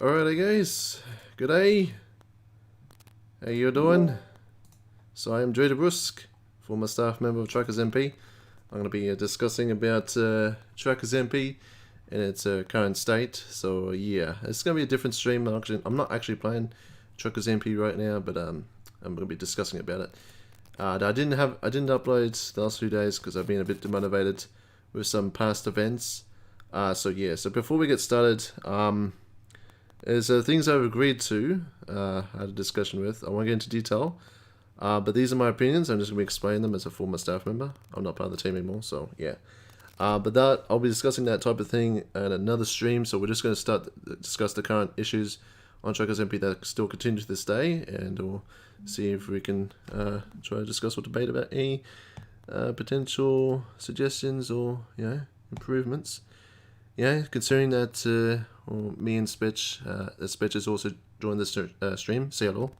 Alrighty guys, good day. How you doing? So I am Dre Brusque, former staff member of TruckersMP. I'm going to be discussing about TruckersMP in its current state. So yeah, it's going to be a different stream. I'm not actually playing TruckersMP right now, but I'm going to be discussing about it. I didn't upload the last few days because I've been a bit demotivated with some past events. So before we get started, there's things I've agreed to, had a discussion with. I won't get into detail, but these are my opinions. I'm just going to be explaining them as a former staff member. I'm not part of the team anymore, so yeah. But I'll be discussing that type of thing in another stream, so we're just going to discuss the current issues on TruckersMP that still continue to this day, and we'll see if we can try to discuss or debate about any potential suggestions or improvements. Yeah, considering that me and Spetch, Spetch has also joined this stream. Say hello.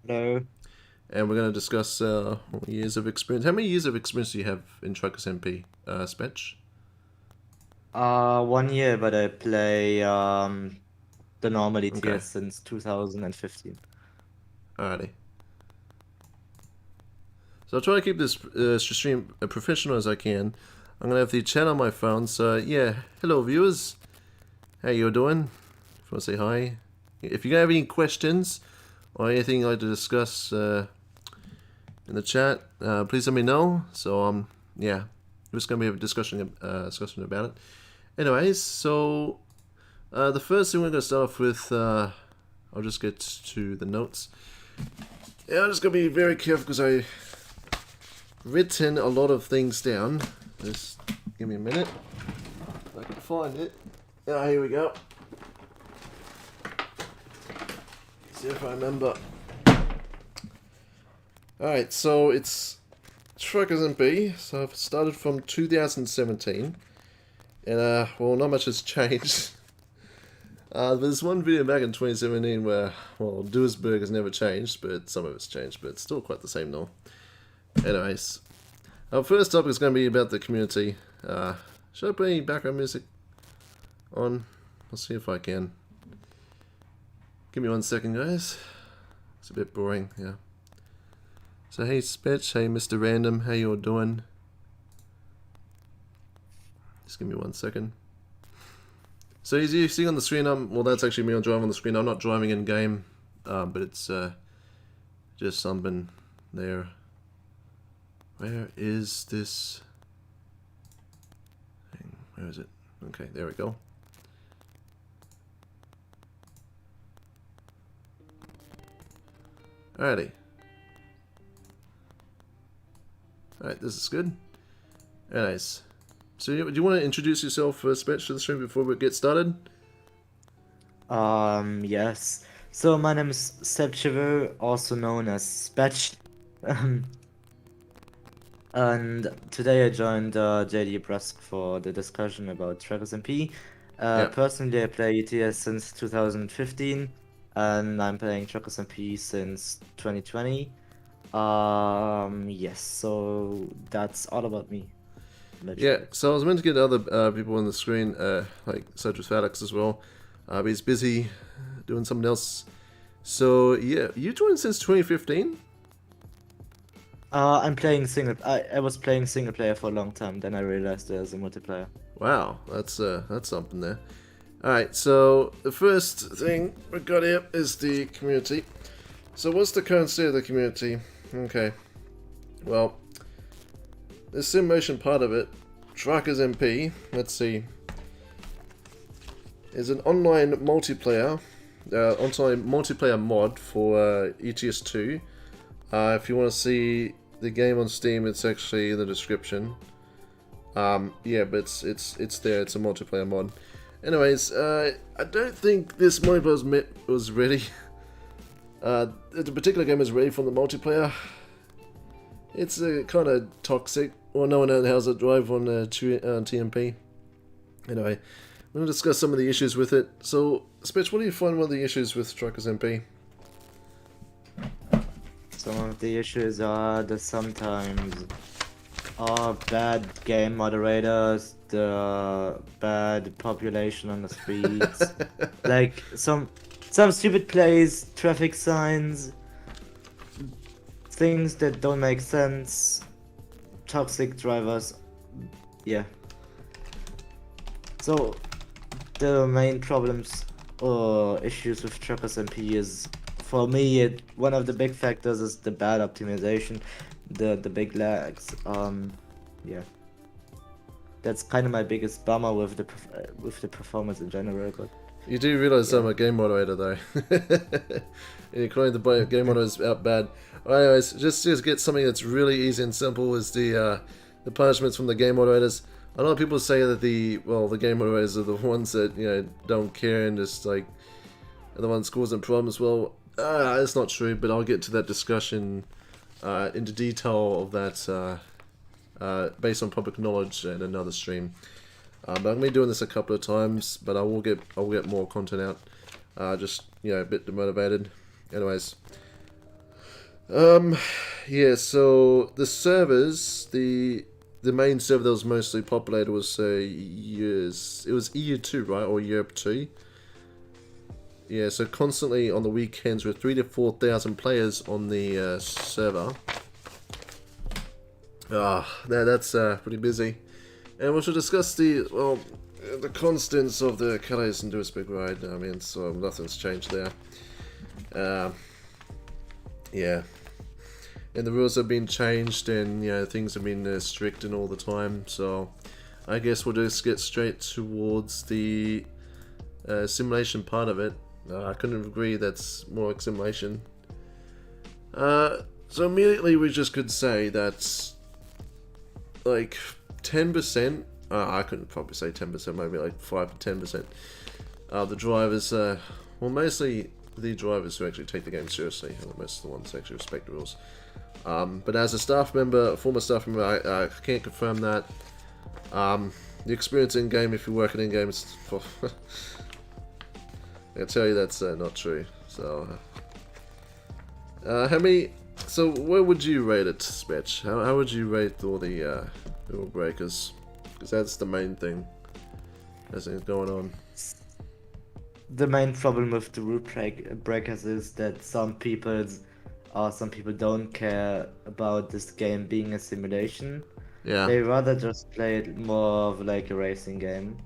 Hello. And we're going to discuss years of experience. How many years of experience do you have in TruckersMP, Spetch? 1 year, but I play the normal ETS Okay. since 2015. Alrighty. So I'll try to keep this stream as professional as I can. I'm going to have the chat on my phone, so yeah. Hello viewers. How you doing? If you want to say hi. If you have any questions or anything you'd like to discuss in the chat, please let me know. So yeah, we're just going to be a discussion about it. Anyways, so the first thing we're going to start off with, I'll just get to the notes. Yeah, I'm just going to be very careful because I've written a lot of things down. Just give me a minute. If I can find it. Ah, here we go. See if I remember. Alright, so it's TruckersMP. So I've started from 2017. And, well, not much has changed. There's one video back in 2017 where, well, Duisburg has never changed, but some of it's changed, but it's still quite the same though. Anyways, our first topic is going to be about the community. Should I put any background music on? Let's see if I can. Give me 1 second, guys. It's a bit boring, yeah. So hey Spetch, hey Mr. Random, how you all doing? Just give me 1 second. So as you see on the screen, well, that's actually me on driving on the screen. I'm not driving in game, but it's just something there. Where is this thing? Where is it? Okay, there we go. Alrighty. Alright, this is good. Nice. So do you want to introduce yourself, Spetch, to the stream before we get started? Yes. So my name is Sepchivo, also known as Spetch. And today I joined JD Brusque for the discussion about TruckersMP. Yep. Personally, I play ETS since 2015, and I'm playing TruckersMP since 2020. Yes, so that's all about me. Yeah, so I was meant to get other people on the screen, like such as Fadex as well, but he's busy doing something else. So yeah, you joined since 2015? I'm playing I was playing single player for a long time, then I realized there's a multiplayer. Wow, that's something there. Alright, so the first thing we've got here is the community. So what's the current state of the community? Okay, well, the sim motion part of it, TruckersMP, let's see, is an online multiplayer mod for ETS2. If you want to see the game on Steam, it's actually in the description. Yeah, but it's there. It's a multiplayer mod. Anyways, I don't think this multiplayer was ready. The particular game is ready for the multiplayer. It's kind of toxic. Well, no one knows how to drive on TMP. Anyway, I'm going to discuss some of the issues with it. So, Spitch, what do you find one of the issues with TruckersMP? Some of the issues are that sometimes Bad game moderators, the bad population on the streets, like some stupid plays, traffic signs, things that don't make sense, toxic drivers. Yeah. So the main problems or issues with TruckersMP is, for me, one of the big factors is the bad optimization, the big lags. Yeah, that's kind of my biggest bummer with the performance in general. But You do realize yeah. I'm a game moderator though. And you're calling the game moderators out bad. Well, anyways, just get something that's really easy and simple is the punishments from the game moderators. A lot of people say that the game moderators are the ones that, you know, don't care and just like are the ones causing problems. Well, that's not true, but I'll get to that discussion into detail of that based on public knowledge in another stream. But I'm gonna be doing this a couple of times, but I will get more content out. Just, you know, a bit demotivated. Anyways, yeah. So the servers, the main server that was mostly populated was it was EU2, right, or Europe 2. Yeah. So constantly on the weekends, with 3,000 to 4,000 players on the server. That's pretty busy. And we should discuss the constants of the Calais and Duisburg ride. I mean, so nothing's changed there. Yeah. And the rules have been changed, and, you know, things have been strict and all the time. So I guess we'll just get straight towards the simulation part of it. I couldn't agree that's more like simulation. So immediately we just could say that, like, 10%, I couldn't probably say 10%, maybe like 5 to 10%. The drivers, well, mostly the drivers who actually take the game seriously, and most of the ones who actually respect the rules. But as a staff member, former staff member, I can't confirm that. The experience in game, if you're working in game, is, I tell you that's not true. So, how many? So, where would you rate it, Spetch? How would you rate all the rule breakers? Because that's the main thing that's going on. The main problem with the rule breakers is that some people don't care about this game being a simulation. Yeah. They rather just play it more of like a racing game.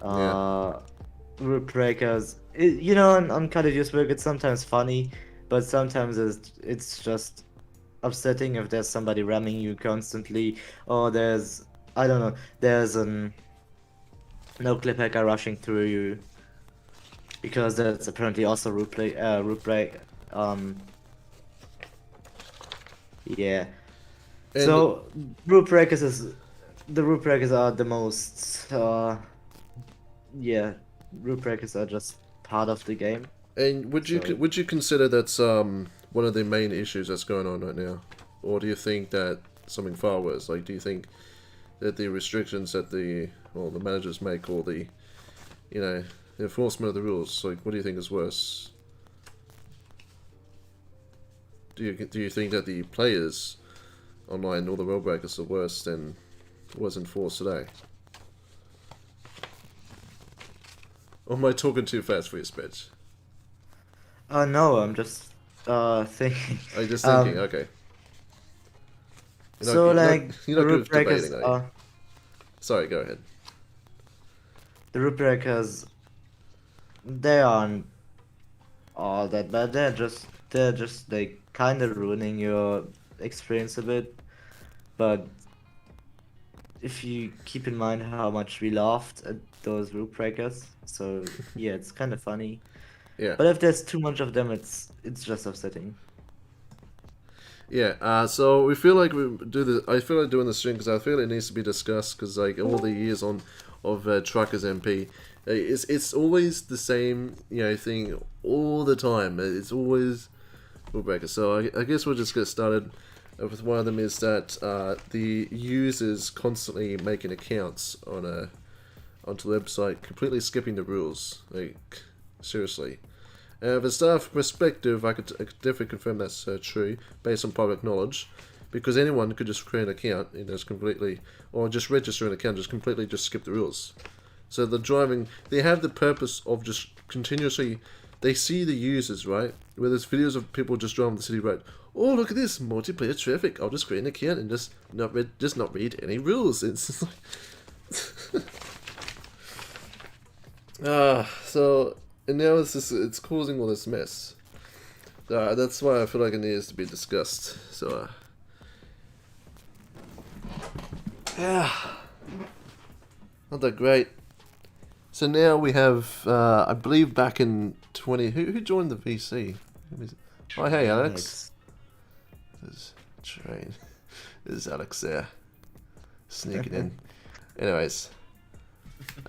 Yeah. Rule breakers, you know, on Call of Duty, it's sometimes funny, but sometimes it's just upsetting if there's somebody ramming you constantly, or there's, I don't know, there's an no clip hacker rushing through you, because that's apparently also root break. Yeah. And So root breakers are the most yeah, root breakers are just part of the game. And would you consider that's one of the main issues that's going on right now, or do you think that something far worse? Like, do you think that the restrictions that the managers make, or the, you know, the enforcement of the rules, like, what do you think is worse? Do you think that the players online, all the rule breakers, are worse than was enforced today? Or am I talking too fast for your speech? No, I'm just thinking. Are you just thinking? Okay. So like you're the not good root at breakers debating, are you? Sorry, go ahead. The root breakers, they aren't all that bad. They're just like kind of ruining your experience a bit. But if you keep in mind how much we laughed at those root breakers, so yeah, it's kind of funny. Yeah. But if there's too much of them, it's just upsetting. Yeah, so we feel like I feel like doing the stream because I feel it needs to be discussed, because like all the years of TruckersMP, it's always the same, you know, thing all the time. It's always rule breakers. So I guess we'll just get started with one of them. Is that the users constantly making accounts onto the website, completely skipping the rules. Like, seriously. The staff perspective, I could definitely confirm that's true, based on public knowledge. because anyone could just create an account and just completely, or just register an account, just completely just skip the rules. So the driving, they have the purpose of just continuously, they see the users, right? Where there's videos of people just driving the city road. Oh, look at this multiplayer traffic! I'll just create an account and just not read any rules. It's so and now it's causing all this mess. That's why I feel like it needs to be discussed. So yeah, not that great. So now we have, I believe back in who joined the VC? Oh hey Alex. There's train. There's Alex there, sneaking in. Anyways.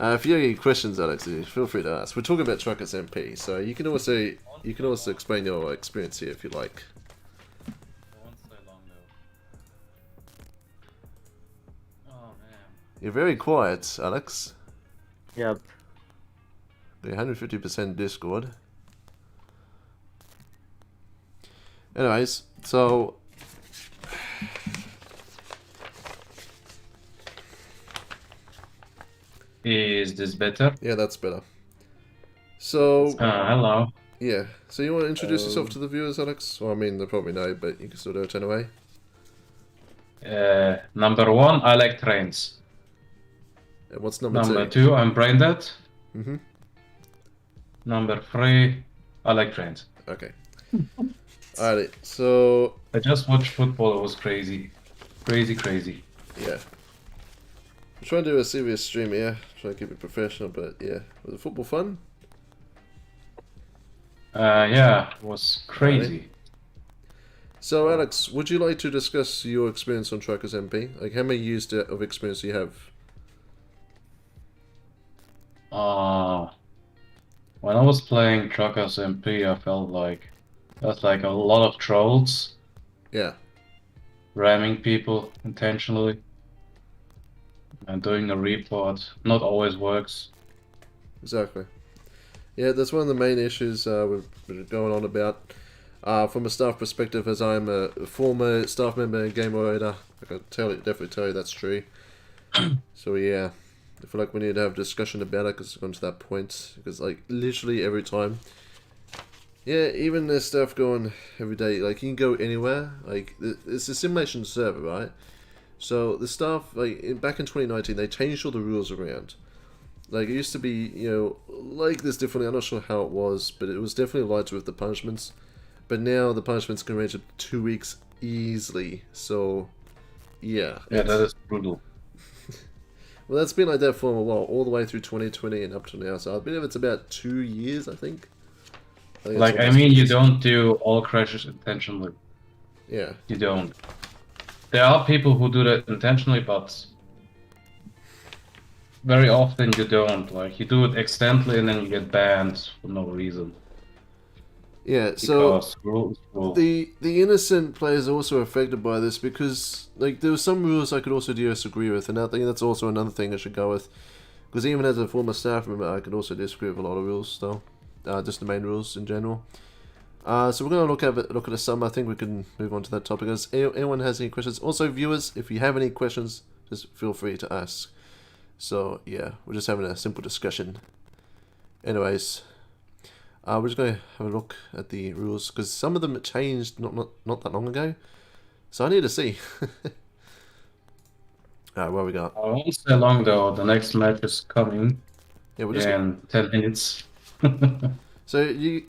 If you have any questions, Alex, feel free to ask. We're talking about TruckersMP, so you can also explain your experience here if you like. Won't stay long though. Oh man. You're very quiet, Alex. Yep. You're 150% Discord. Anyways, so Is this better? yeah, that's better. So Hello. yeah, so you want to introduce yourself to the viewers, Alex? Well, I mean, they probably know, but you can still do it anyway. Number one, I like trains. And what's number Number two? two, I'm brain dead. Mm-hmm. Number three, I like trains. Okay. Alright, so I just watched football. It was crazy. Crazy. yeah. I'm trying to do a serious stream here, trying to keep it professional, but yeah. Was the football fun? Yeah, it was crazy. So Alex, would you like to discuss your experience on TruckersMP? Like how many years of experience do you have? When I was playing Truckers MP, I felt like there's like a lot of trolls Yeah. ramming people intentionally. And doing a report not always works. Exactly. Yeah, that's one of the main issues we've been going on about. From a staff perspective, as I'm a former staff member and game moderator, I can definitely tell you that's true. So yeah, I feel like we need to have a discussion about it because it's gone to that point. Because like literally every time, yeah, even there's stuff going every day. Like you can go anywhere. Like it's a simulation server, right? So the staff, like back in 2019, they changed all the rules around. Like it used to be, you know, like this differently. I'm not sure how it was, but it was definitely lighter with the punishments. But now the punishments can range up to 2 weeks easily. So, yeah. Yeah, that is brutal. Well, that's been like that for a while, all the way through 2020 and up to now. So I believe it's about 2 years, I think. Like, I mean, you don't do all crashes intentionally. Yeah. You don't. There are people who do that intentionally, but very often you don't. Like, you do it accidentally and then you get banned for no reason. Yeah, so Rules. the innocent players are also affected by this because like there were some rules I could also disagree with, and I think that's also another thing I should go with. Because even as a former staff member, I could also disagree with a lot of rules, though. Just the main rules in general. So we're gonna look at some. I think we can move on to that topic. As anyone has any questions, also viewers, if you have any questions, just feel free to ask. So yeah, we're just having a simple discussion. Anyways. We're just going to have a look at the rules, because some of them changed not that long ago. So I need to see. Alright, what we got? I won't stay long though, the next match is coming Yeah, we're just in 10 minutes. So do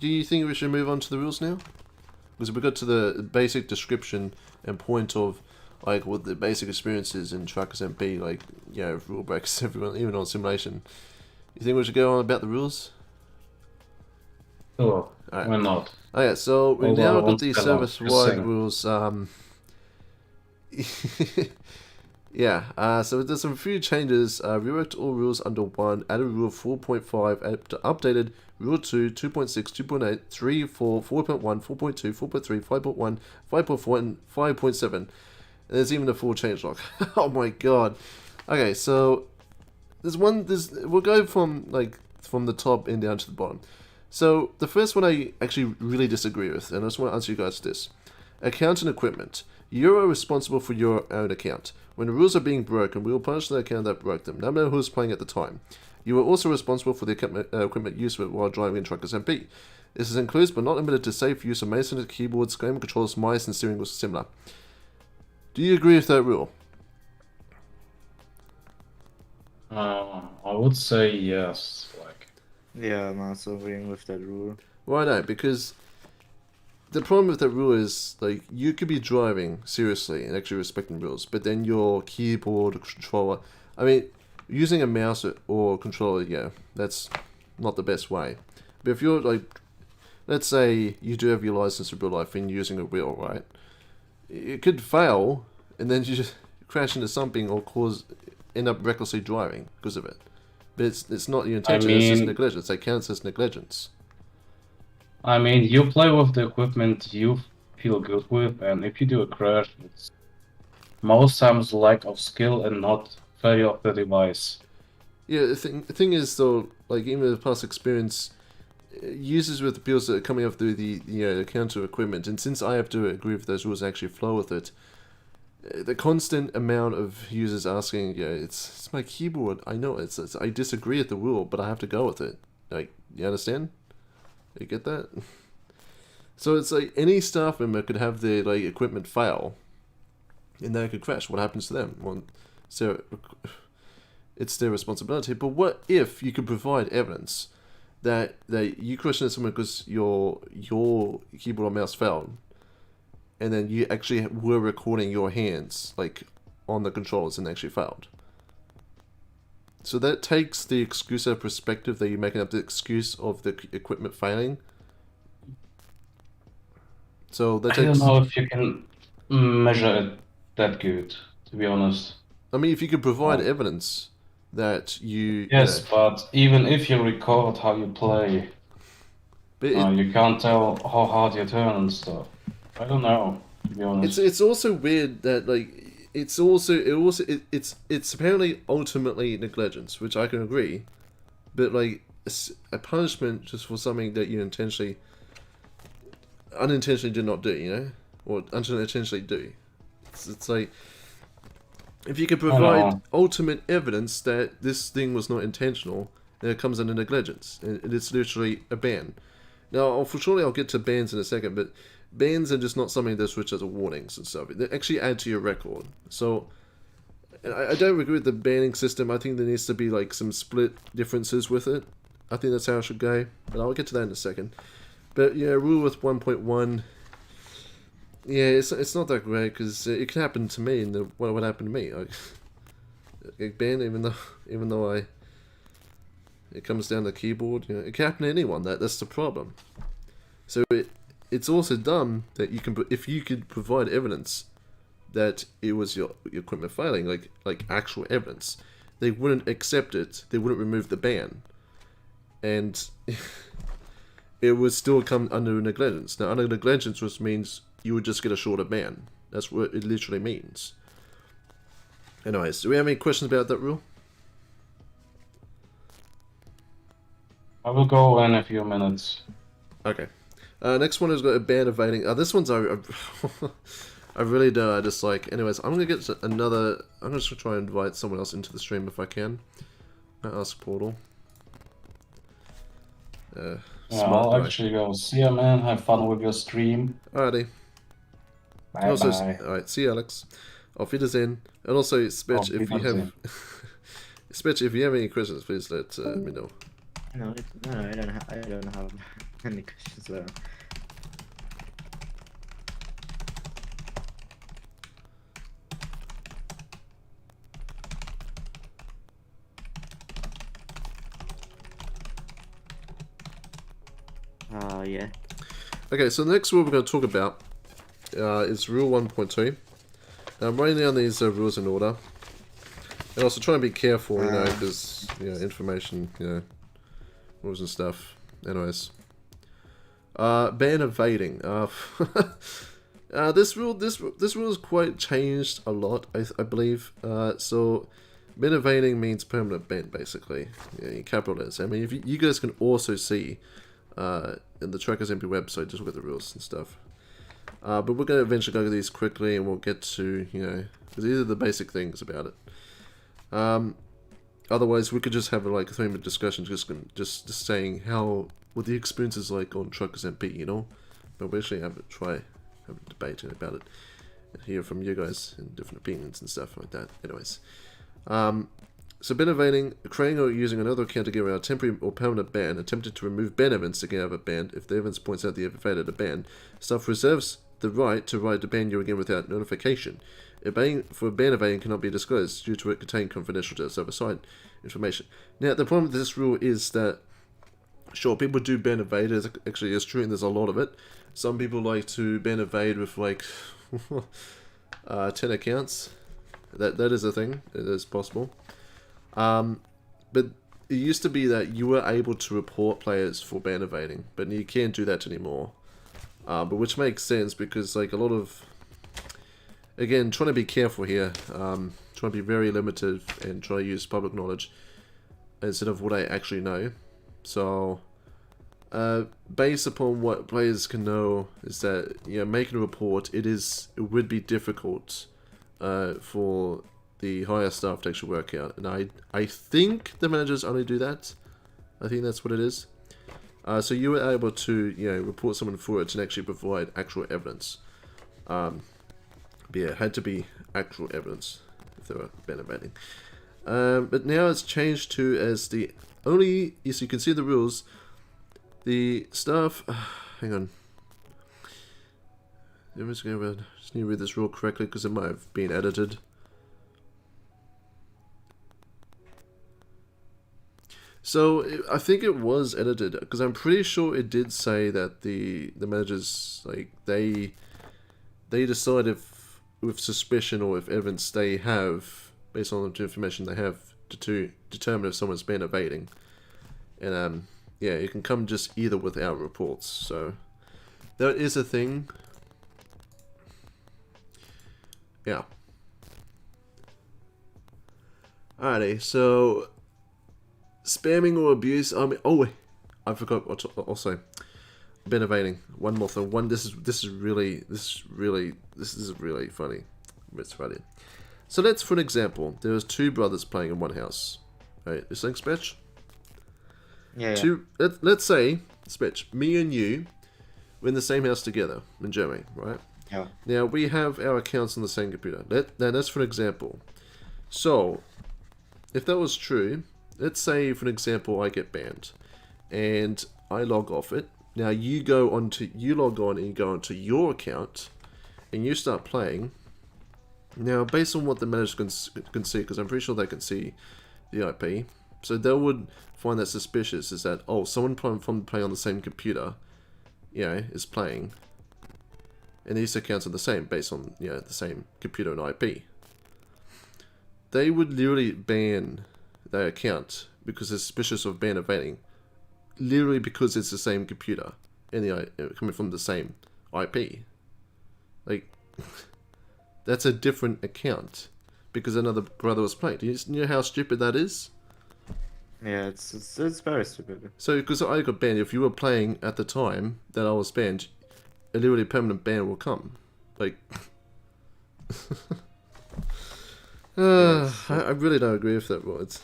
you think we should move on to the rules now? Because we got to the basic description and point of like what the basic experiences in TruckersMP, like, you know, rule breaks, everyone, even on simulation. You think we should go on about the rules? Sure, Alright. why not? Okay, so we've Although now I got won't the spell out, service-wide just saying. rules. Yeah, so there's some few changes. Reworked all rules under 1, added rule 4.5, updated rule 2, 2.6, 2.8, 3, 4, 4.1, 4.2, 4.3, 5.1, 5.4, and 5.7. And there's even a full changelog. Oh my god. Okay, so we'll go from the top and down to the bottom. So the first one I actually really disagree with, and I just want to answer you guys this. Account and equipment. You are responsible for your own account. When the rules are being broken, we will punish the account that broke them, no matter who is playing at the time. You are also responsible for the equipment used while driving in Truckers MP. This includes but not limited to safe use of mouse keyboards, game controllers, mice, and steering wheels similar. Do you agree with that rule? I would say yes. Like, Yeah, I'm also agreeing with that rule. Why not? Because the problem with that rule is, like, you could be driving seriously and actually respecting rules, but then your keyboard or controller, I mean, using a mouse or controller, yeah, that's not the best way. But if you're, like, let's say you do have your license in real life and you're using a wheel, right? It could fail, and then you just crash into something or end up recklessly driving because of it. But it's not your intention, it's just negligence. It counts as negligence. I mean, you play with the equipment you feel good with, and if you do a crash, it's most times lack of skill and not failure of the device. Yeah, the thing is, though, like, even with past experience, users with appeals that are coming up through the counter equipment, and since I have to agree with those rules and actually flow with it, the constant amount of users asking, yeah, it's my keyboard, I know, it's I disagree with the rule, but I have to go with it. Like, you understand? You get that? So it's like any staff member could have their, like, equipment fail, and they could crash. What happens to them? Well, so it's their responsibility. But what if you could provide evidence that you crashed into someone because your keyboard or mouse failed, and then you actually were recording your hands, like, on the controllers and actually failed? So that takes the excuse of perspective that you're making up the excuse of the equipment failing. So that I don't know if you can measure it that good, to be honest. I mean, if you could provide evidence that you... Yes, but even if you record how you play, but you can't tell how hard you turn and stuff. I don't know, to be honest. It's also weird that, like, it's apparently ultimately negligence, which I can agree, but, like, a punishment just for something that you unintentionally did not do, you know, or unintentionally do. It's like, if you could provide ultimate evidence that this thing was not intentional, then it comes under negligence, and it's literally a ban. Now, unfortunately, I'll get to bans in a second, but bans are just not something that's switched as warnings and stuff. They actually add to your record. So, I don't agree with the banning system. I think there needs to be, like, some split differences with it. I think that's how it should go, but I'll get to that in a second. But yeah, rule with 1.1, yeah, it's not that great, because it can happen to me, and what happened to me? I get banned even though it comes down to the keyboard. You know, it can happen to anyone. That's the problem. So it's also dumb that if you could provide evidence that it was your equipment failing, like actual evidence, they wouldn't accept it. They wouldn't remove the ban, and it would still come under negligence. Now, under negligence, which means you would just get a shorter ban. That's what it literally means. Anyways, do we have any questions about that rule? I will go in a few minutes. Okay. Next one is got a ban evading. This one's I really dislike. Anyways, I'm gonna get to another. I'm just gonna try and invite someone else into the stream if I can. Ask Portal. Yeah, I'll actually go. See ya, man. Have fun with your stream. Alrighty. Bye bye. Alright, see you, Alex. Auf Wiedersehen. And also, Spetch, if you have, Spetch, if you have any questions, please let me know. No, I don't have any questions there. Yeah. Okay, so the next rule we're going to talk about is Rule 1.2. Now, I'm writing down these rules in order. And also try and be careful, you know, because, you know, information, you know, rules and stuff. Anyways. Ban evading. This rule is quite changed a lot, I believe. So, ban evading means permanent ban, basically. Yeah, in capital letters. I mean, if you guys can also see in the TruckersMP website, just look at the rules and stuff. But we're going to eventually go through these quickly, and we'll get to, you know, because these are the basic things about it. Otherwise, we could just have like a 3-minute discussion, just saying what the experience is like on TruckersMP, you know. But we actually have a debate about it, and hear from you guys and different opinions and stuff like that. Anyways, so ban evading, creating or using another account to get around a temporary or permanent ban, attempting to remove ban events to get out of a ban. If the evidence points out the evaded a ban, staff reserves the right to ban you again without notification. A ban for ban evading cannot be disclosed due to it containing confidential to the other side information. Now, the problem with this rule is that, sure, people do ban evade. Actually, it's true, and there's a lot of it. Some people like to ban evade with like 10 accounts. That is a thing. It is possible. But it used to be that you were able to report players for ban evading, but you can't do that anymore. But which makes sense because like a lot of, again, trying to be careful here, trying to be very limited and try to use public knowledge instead of what I actually know. So, based upon what players can know is that, you know, making a report, it would be difficult for the higher staff to actually work out, and I think the managers only do that. I think that's what it is. So you were able to, you know, report someone for it and actually provide actual evidence. But yeah, it had to be actual evidence if they were ban evading. But now it's changed to as the only, yes, you can see the rules. The staff, hang on. I'm just need to read this rule correctly because it might have been edited. So I think it was edited because I'm pretty sure it did say that the managers, like, they decide if with suspicion or if evidence they have based on the information they have to determine if someone's been evading, and yeah, it can come just either without reports. So that is a thing. Yeah. Alrighty, so spamming or abuse. I mean, oh wait, I forgot what to also. Ban evading. One more thing. This is really funny. It's funny. So let's, for an example, there was 2 brothers playing in one house. Right, this thing, Spetch? Yeah. Let's say, Spetch, me and you, we're in the same house together in Germany, right? Yeah. Now we have our accounts on the same computer. Now that's for an example. So, if that was true, let's say, for an example, I get banned, and I log off it. Now you log on and you go onto your account, and you start playing. Now, based on what the manager can see, because I'm pretty sure they can see the IP, so they would find that suspicious. Is that, oh, someone from playing on the same computer, you know, is playing, and these accounts are the same based on, you know, the same computer and IP. They would literally ban their account because they're suspicious of ban evading, literally because it's the same computer and coming from the same IP. Like, that's a different account because another brother was playing. Do you know how stupid that is? Yeah, it's very stupid. So, because I got banned, if you were playing at the time that I was banned, a literally permanent ban will come. Like, I really don't agree with that. Well, it's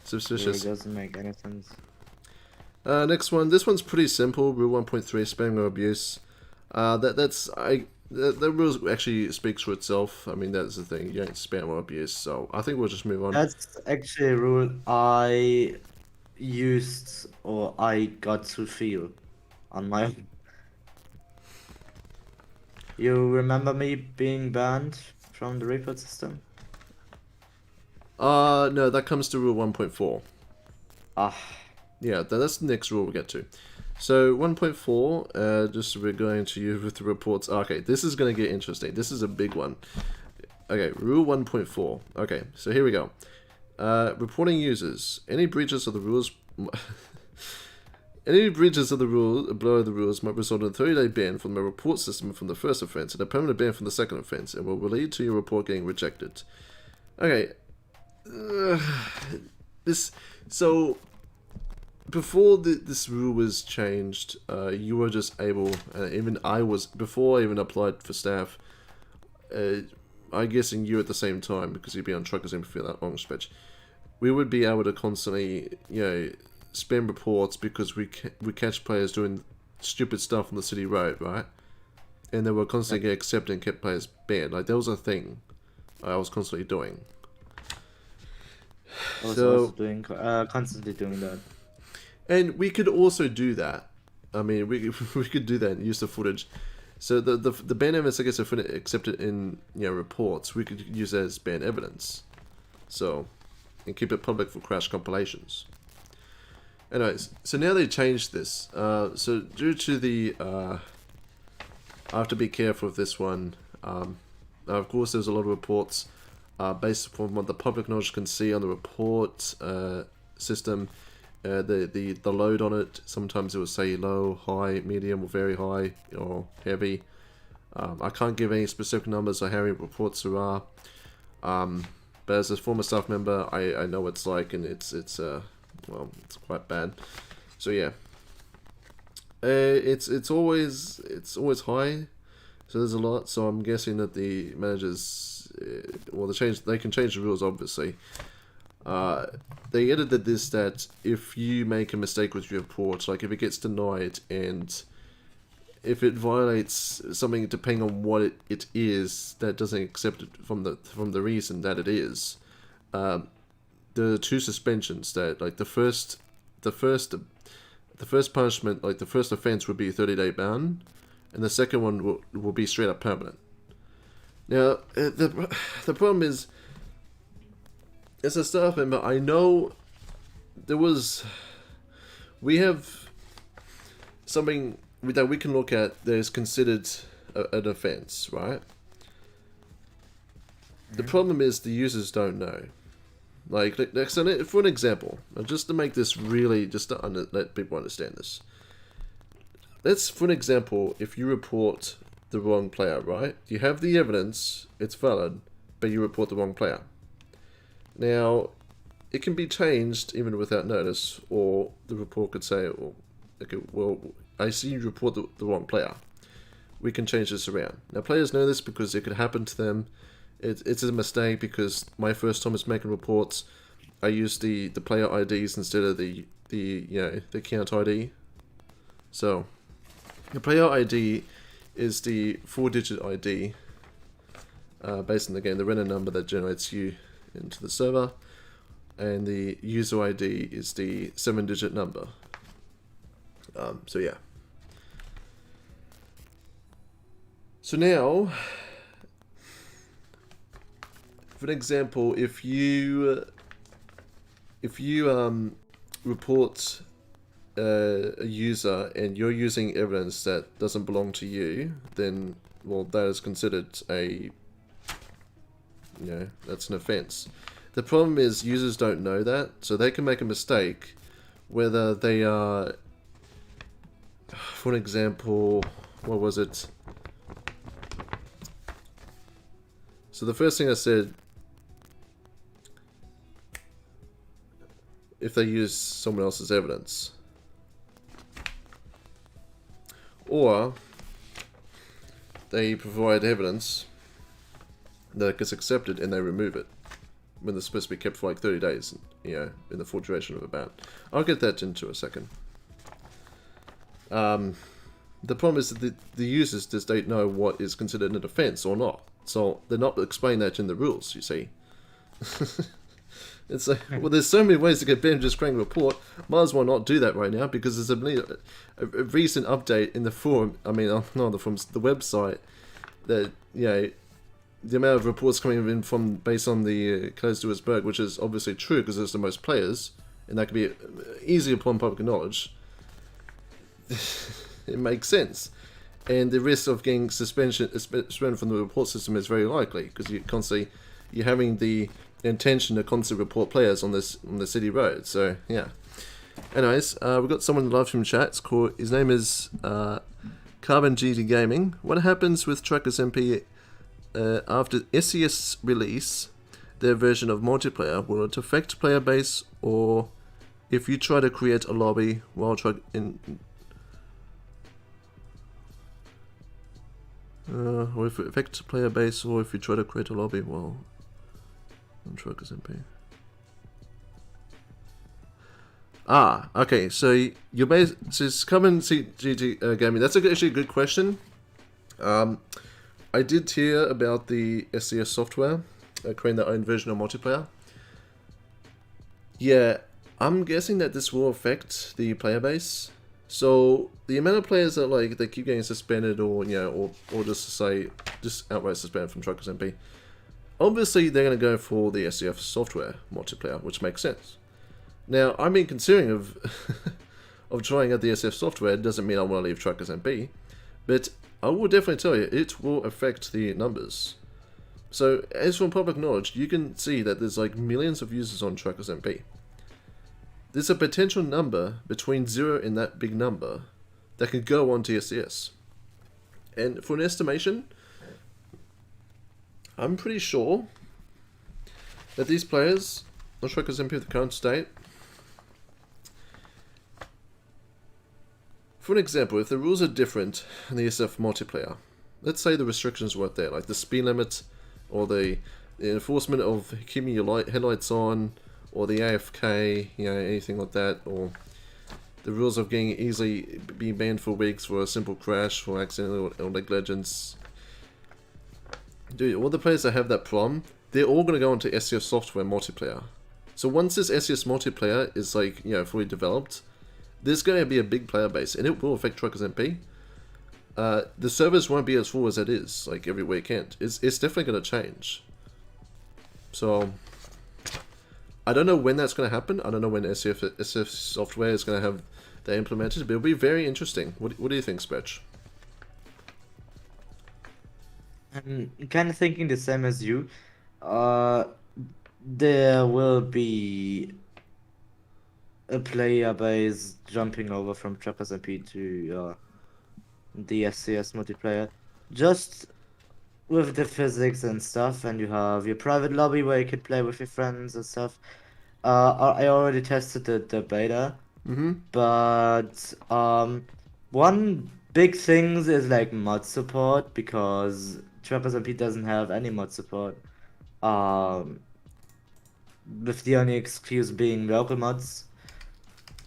suspicious. It really doesn't make any sense. Next one. This one's pretty simple. Rule 1.3: spamming or abuse. The rules actually speaks for itself. I mean, that's the thing. You don't spam or abuse. So I think we'll just move on. That's actually a rule I used or I got to feel on my own. You remember me being banned from the report system? No, that comes to rule 1.4. Ah. Yeah, that's the next rule we'll get to. So 1.4, just we're going to use with the reports. Okay, this is going to get interesting. This is a big one. Okay, rule 1.4. Okay, so here we go. Reporting users. Any breaches of the rules... Any breaches of the rule below the rules might result in a 30-day ban from the report system from the first offense and a permanent ban from the second offense, and will lead to your report getting rejected. Okay. So before this rule was changed, you were just able, even I was, before I even applied for staff, I'm guessing you at the same time, because you'd be on TruckersMP for that long stretch, we would be able to constantly, spam reports because we catch players doing stupid stuff on the city road, right? And they were constantly get accepted and kept players banned. Like, that was a thing I was constantly doing. I was also doing constantly doing that. And we could also do that. I mean, we could do that and use the footage. So the ban evidence, I guess, if accepted in reports, we could use that as ban evidence. So, and keep it public for crash compilations. Anyways, so now they changed this. So due to the, I have to be careful with this one. Of course, there's a lot of reports based upon what the public knowledge can see on the report system. The load on it, sometimes it will say low, high, medium, or very high, or heavy. I can't give any specific numbers or how many reports there are. But as a former staff member, I know what it's like, and it's quite bad. So yeah, it's always high. So there's a lot. So I'm guessing that the managers, they can change the rules, obviously. They edited this that if you make a mistake with your report, like if it gets denied and if it violates something depending on what it is that doesn't accept it from the reason that it is, there are 2 suspensions that, like, the first punishment, like the first offense would be a 30-day ban, and the second one will be straight up permanent. Now, the problem is, as a staff member, I know we have something that we can look at that is considered an offense, right? The problem is the users don't know. Like, so for an example, just to make this really, just to let people understand this. Let's, for an example, if you report the wrong player, right? You have the evidence, it's valid, but you report the wrong player. Now, it can be changed even without notice, or the report could say, okay, well, I see you report the wrong player. We can change this around. Now, players know this because it could happen to them. It's a mistake because my first time was making reports, I used the player IDs instead of the account ID. So, the player ID is the 4-digit ID based on, again, the random number that generates you into the server, and the user ID is the 7-digit number. So yeah. So now, for an example, if you report a user and you're using evidence that doesn't belong to you, then, well, that is considered that's an offense. The problem is users don't know that, so they can make a mistake, whether they are, for an example, what was it? So the first thing I said, if they use someone else's evidence, or they provide evidence that gets accepted and they remove it when they're supposed to be kept for like 30 days, in the full duration of a ban. I'll get that into a second. The problem is that the users just don't know what is considered an offense or not, so they're not explaining that in the rules, you see. It's like, well, there's so many ways to get banned just creating a report. Might as well not do that right now, because there's a recent update in the forum, not the forums, the website, that, the amount of reports coming in from based on the closed Duisburg, which is obviously true because there's the most players, and that can be easy upon public knowledge. It makes sense, and the risk of getting suspended from the report system is very likely because you're having the intention to constantly report players on the city road. So yeah. Anyways, we've got someone in the live stream chat. His name is Carbon GT Gaming. What happens with TruckersMP after SES release their version of multiplayer? Will it affect player base, or if you try to create a lobby while or if it affects player base, or if you try to create a lobby while on TruckersMP. Ah, okay, so your base is come and see GG Gaming. That's actually a good question. I did hear about the SCS software creating their own version of multiplayer. Yeah, I'm guessing that this will affect the player base. So the amount of players that they keep getting suspended, or or just outright suspended from TruckersMP, obviously they're going to go for the SCF software multiplayer, which makes sense. Now, I mean, considering of of trying out the SCF software doesn't mean I want to leave TruckersMP, but I will definitely tell you it will affect the numbers. So, as from public knowledge, you can see that there's millions of users on TruckersMP. There's a potential number between 0 and that big number that could go on to SCS. And for an estimation, I'm pretty sure that these players on TruckersMP with the current state, for an example, if the rules are different in the SF multiplayer, let's say the restrictions weren't there, like the speed limit, or the enforcement of keeping your headlights on, or the AFK, anything like that, or the rules of getting easily being banned for weeks for a simple crash, for accidental or negligence. Dude, all the players that have that problem, they're all going to go into SCS software multiplayer. So once this SCS multiplayer is fully developed, there's going to be a big player base, and it will affect TruckersMP. The servers won't be as full as it is every weekend. It's definitely going to change. So I don't know when that's going to happen. I don't know when SF software is going to have that implemented, but it'll be very interesting. What do you think, Spetch? I'm kind of thinking the same as you. There will be a player base jumping over from TruckersMP to the SCS multiplayer, just with the physics and stuff, and you have your private lobby where you can play with your friends and stuff. I already tested the beta, but one big thing is mod support, because TruckersMP doesn't have any mod support. With the only excuse being local mods.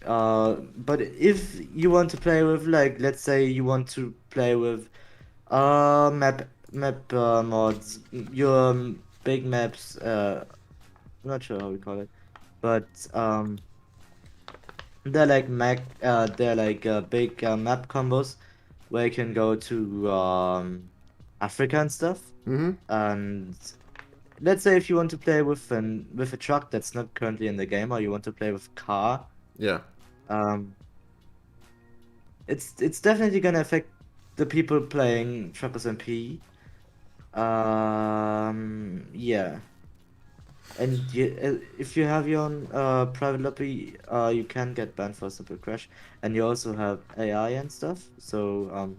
But if you want to play with, let's say you want to play with map mods, your big maps, I'm not sure how we call it, but they're big map combos where you can go to Africa and stuff. And let's say if you want to play with a truck that's not currently in the game, or you want to play with a car, Yeah. It's definitely gonna affect the people playing TruckersMP. Yeah. And if you have your own private lobby, you can get banned for a simple crash, and you also have AI and stuff. So,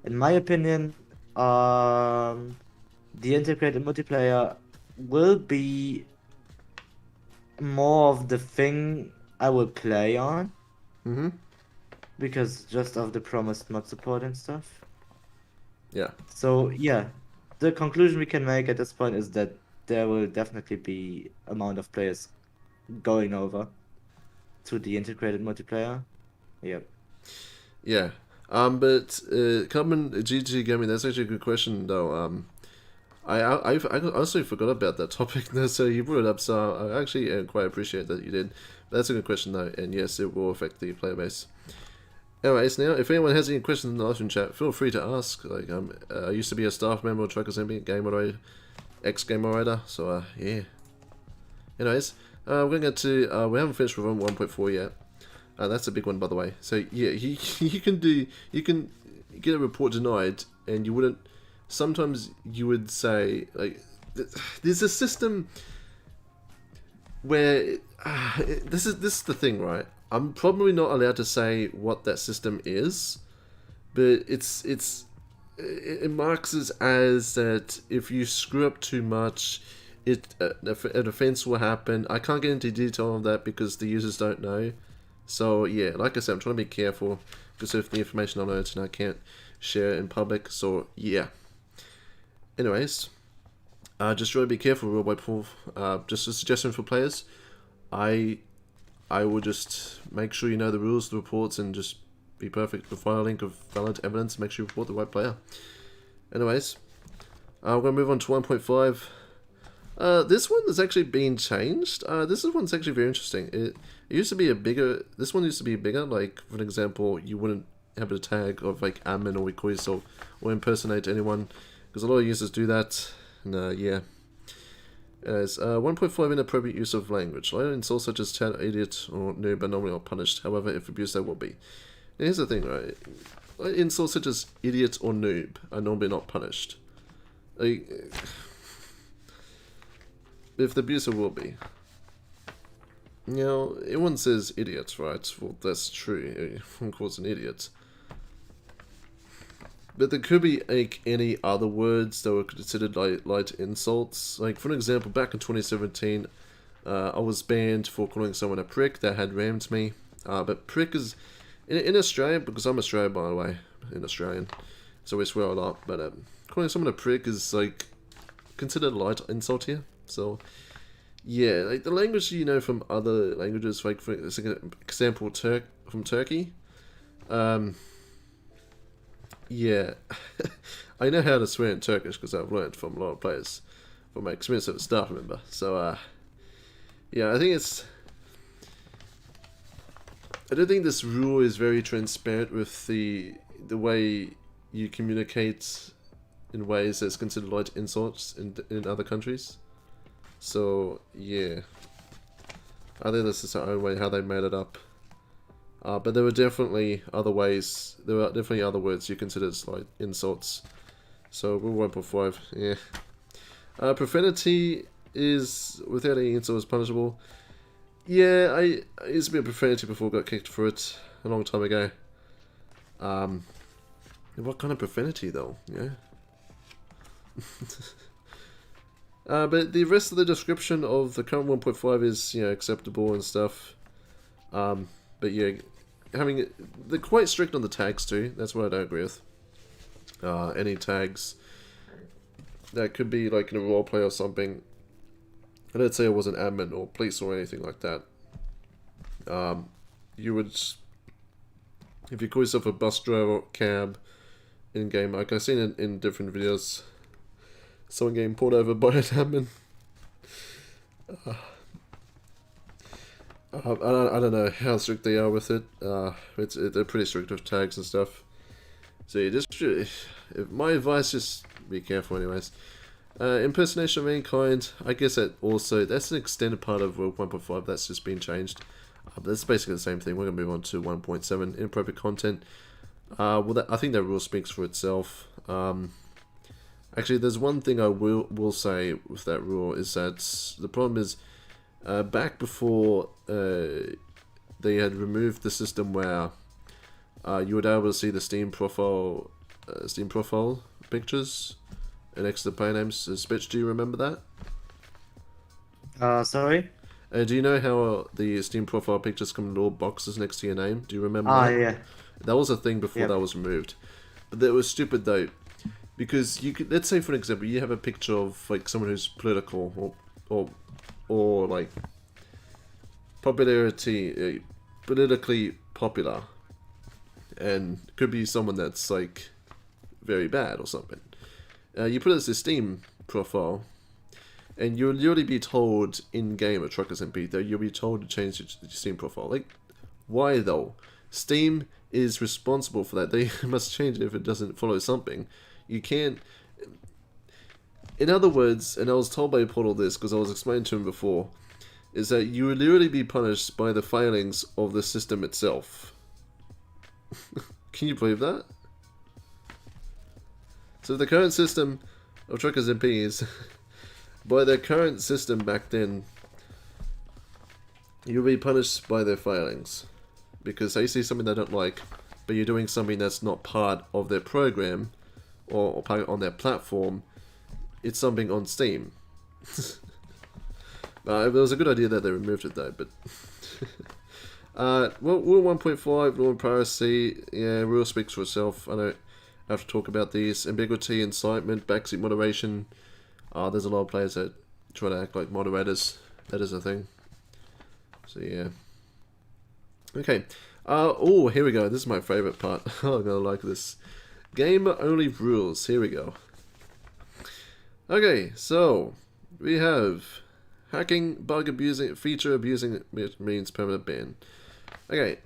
in my opinion, the integrated multiplayer will be more of the thing I will play on. Because just of the promised mod support and stuff. Yeah. So yeah, the conclusion we can make at this point is that there will definitely be amount of players going over to the integrated multiplayer. Yep. Yeah. But Common GG Gaming, that's actually a good question though. I honestly forgot about that topic, so you brought it up, so I actually quite appreciate that you did. That's a good question though, and yes, it will affect the player base. Anyways, now, if anyone has any questions in the live stream chat, feel free to ask. I used to be a staff member of TruckersMP, Game Moderator, Ex Game Moderator, so, yeah. Anyways, we're going to get to, we haven't finished with 1.4 yet. That's a big one, by the way. So, yeah, you can get a report denied, and you wouldn't, sometimes you would say, there's a system where, this is the thing, right? I'm probably not allowed to say what that system is, but it marks as that if you screw up too much, an offense will happen. I can't get into detail on that because the users don't know. So yeah, like I said, I'm trying to be careful because of the information on it and I can't share it in public. So yeah. Anyways, just try to be careful, real by Paul. Just a suggestion for players. I will just make sure you know the rules, the reports, and just be perfect. Provide a link of valid evidence. Make sure you report the right player. Anyways, we're gonna move on to 1.5. This one has actually been changed. This one's actually very interesting. It used to be a bigger. This one used to be bigger. Like for example, you wouldn't have a tag of like admin or we call yourself or impersonate anyone because a lot of users do that. And yeah. As 1.5 inappropriate use of language. Light insults such as chat, idiot, or noob are normally not punished. However, if abused, they will be. Now, here's the thing, right? Light insults such as idiot or noob are normally not punished. Like, if the abuser will be. You know, everyone says idiot, right? Well, that's true. Everyone calls an idiot. But there could be like any other words that were considered like light insults. Like for example, back in 2017, I was banned for calling someone a prick that had rammed me. But prick is in Australia, because I'm Australian by the way, in Australian, so we swear a lot. But calling someone a prick is like considered a light insult here. So yeah, like the language you know from other languages, like for example, from Turkey. Yeah, I know how to swear in Turkish because I've learned from a lot of players, from my experience as a staff member. So, yeah, I don't think this rule is very transparent with the way you communicate in ways that's considered light insults in other countries. So, yeah, I think this is the only way how they made it up. But there were definitely other ways. There are definitely other words you consider as like insults. So rule 1.5, yeah. Profanity is without any insult is punishable. Yeah, I used to be a profanity before I got kicked for it a long time ago. What kind of profanity though? Yeah. But the rest of the description of the current 1.5 is acceptable and stuff. But yeah, they're quite strict on the tags too. That's what I don't agree with. Any tags that could be like in a roleplay or something. I don't say I was an admin or police or anything like that. You would, if you call yourself a bus driver or cab in game, like I've seen it in different videos, someone getting pulled over by an admin. I don't know how strict they are with it. They're pretty strict with tags and stuff. So you just, my advice, just be careful anyways. Impersonation of any kind, I guess that's an extended part of 1.5 that's just been changed. But that's basically the same thing. We're going to move on to 1.7, inappropriate content. Well, I think that rule speaks for itself. Actually, there's one thing I will say with that rule is that the problem is, back before they had removed the system where you would be able to see the Steam profile pictures next to the player names. Spitch, do you remember that? Sorry? Do you know how the Steam profile pictures come in little boxes next to your name? Do you remember that? Yeah. That was a thing before that was removed. But that was stupid though, because you could, let's say for example, you have a picture of like someone who's political or like politically popular, and could be someone that's like very bad or something. You put it as a Steam profile, and you'll literally be told in game at TruckersMP that you'll be told to change your Steam profile. Like, why though? Steam is responsible for that. They must change it if it doesn't follow something. You can't. In other words, and I was told by Portal this because I was explaining to him before, is that you will literally be punished by the failings of the system itself. Can you believe that? So the current system of TruckersMP is, by their current system back then, you'll be punished by their failings. Because they see something they don't like, but you're doing something that's not part of their program, or part on their platform, it's something on Steam. It was a good idea that they removed it though, but... Rule 1.5, law of piracy, yeah, rule speaks for itself. I don't have to talk about these. Ambiguity, incitement, backseat moderation. There's a lot of players that try to act like moderators. That is a thing. So yeah. Okay. Oh, here we go. This is my favorite part. I'm gonna like this. Game only rules. Here we go. Okay, so we have hacking, bug abusing, feature abusing means permanent ban. Okay.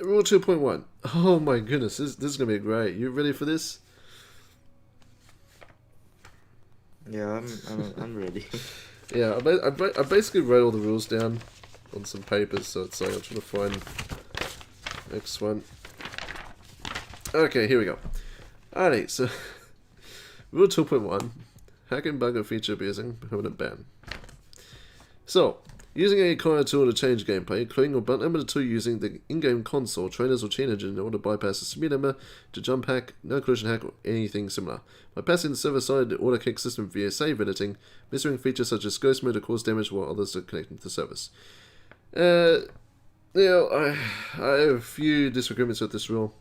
Rule 2.1. Oh my goodness, this is gonna be great. You ready for this? Yeah, I'm ready. Yeah, I basically wrote all the rules down on some papers, so it's like I'm trying to find next one. Okay, here we go. Alright, so rule 2.1, hacking, bug, and feature abusing, permanent ban. So, using a corner tool to change gameplay, clicking or button number 2 using the in-game console, trainers, or chain engine in order to bypass a speed number, to jump hack, no collision hack, or anything similar. Bypassing the server-side auto kick system via save editing, missing features such as ghost mode to cause damage while others are connecting to the service. I have a few disagreements with this rule.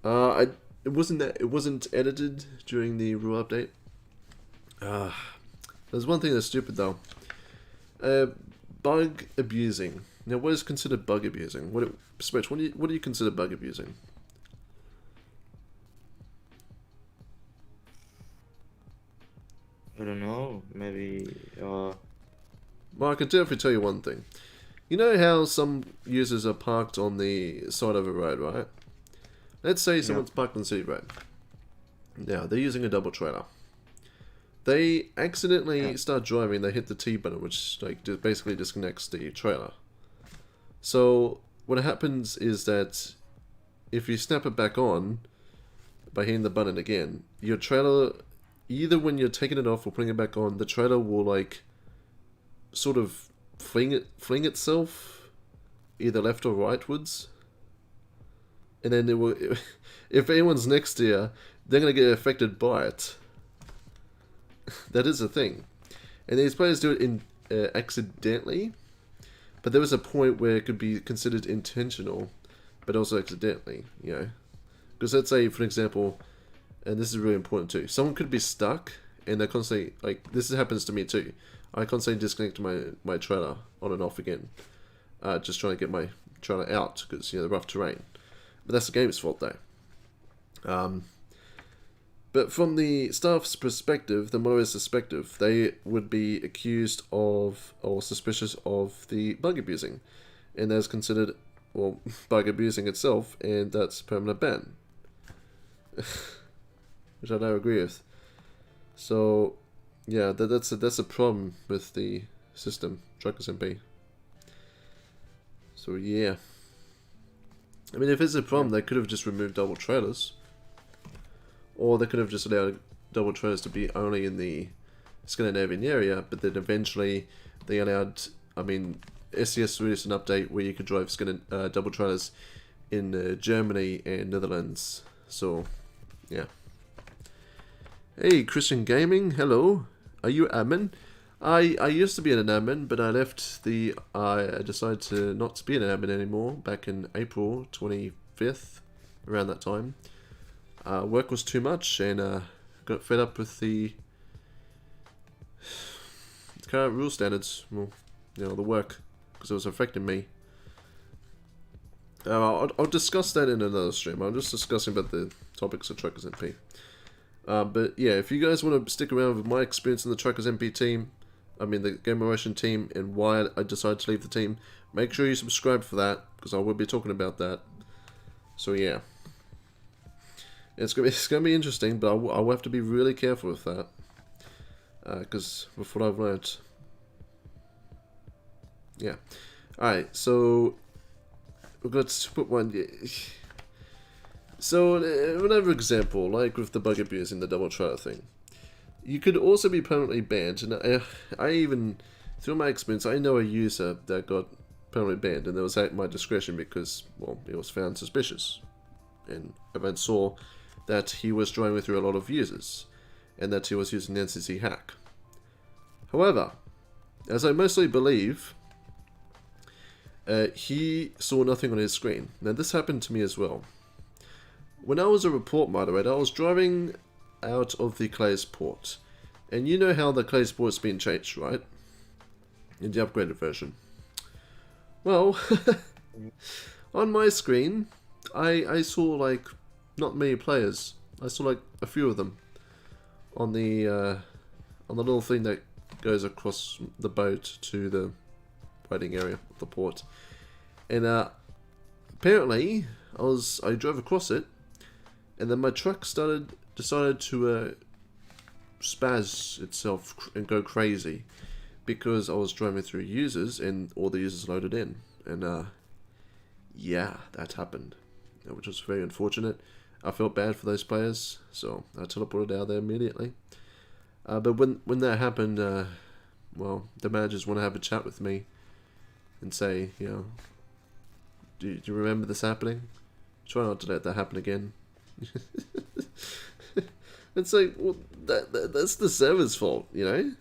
It wasn't edited during the rule update. There's one thing that's stupid though. Bug abusing. Now, what is considered bug abusing? Switch, what do you consider bug abusing? I don't know. Maybe. Well, I can definitely tell you one thing. You know how some users are parked on the side of a road, right? Let's say someone's parked on the city road. Now, they're using a double trailer. They accidentally start driving, they hit the T button, which like basically disconnects the trailer. So, what happens is that if you snap it back on by hitting the button again, your trailer, either when you're taking it off or putting it back on, the trailer will like sort of fling itself either left or rightwards. And then it will, if anyone's next to you, they're going to get affected by it. That is a thing. And these players do it in accidentally, but there was a point where it could be considered intentional, but also accidentally, you know. Because let's say, for example, and this is really important too, someone could be stuck, and they're constantly, like, this happens to me too. I constantly disconnect my trailer on and off again, just trying to get my trailer out, because, you know, the rough terrain. But that's the game's fault though. But from the staff's perspective, the moderator's perspective, they would be accused of or suspicious of the bug abusing. And that's considered, well, bug abusing itself, and that's permanent ban. Which I don't agree with. So, yeah, that's a problem with the system, TruckersMP. So, yeah. I mean, if it's a problem, they could have just removed double trailers. Or they could have just allowed double trailers to be only in the Scandinavian area, but then eventually they allowed, I mean, SCS released an update where you could drive double trailers in Germany and Netherlands. So, yeah. Hey, Christian Gaming, hello. Are you admin? I used to be an admin, but I decided to not be an admin anymore back in April 25th, around that time. Work was too much, and got fed up with the current rule standards. Well, you know, the work, because it was affecting me. I'll discuss that in another stream. I'm just discussing about the topics of TruckersMP. But yeah, if you guys want to stick around with my experience in the TruckersMP team, I mean the Game Moderation team, and why I decided to leave the team, make sure you subscribe for that, because I will be talking about that. So yeah. It's gonna be interesting, but I will have to be really careful with that, because with what I've learned. Yeah. Alright, so we've got to put one. So another example, like with the bug abuse in the double trailer thing, you could also be permanently banned. And I even, through my experience, I know a user that got permanently banned, and it was at my discretion because, well, it was found suspicious, and I then saw that he was driving through a lot of users, and that he was using the NCC hack. However, as I mostly believe, he saw nothing on his screen. Now this happened to me as well. When I was a report moderator, I was driving out of the Clay's port. And you know how the Clay's port's been changed, right? In the upgraded version. Well, on my screen, I saw like not many players. I saw like a few of them on the little thing that goes across the boat to the waiting area of the port. And apparently, I drove across it, and then my truck decided to spaz itself and go crazy because I was driving through users and all the users loaded in, and yeah, that happened, which was very unfortunate. I felt bad for those players, so I teleported out there immediately. But when that happened, well, the managers want to have a chat with me and say, you know, do you remember this happening? Try not to let that happen again. It's like, well, that's the server's fault, you know?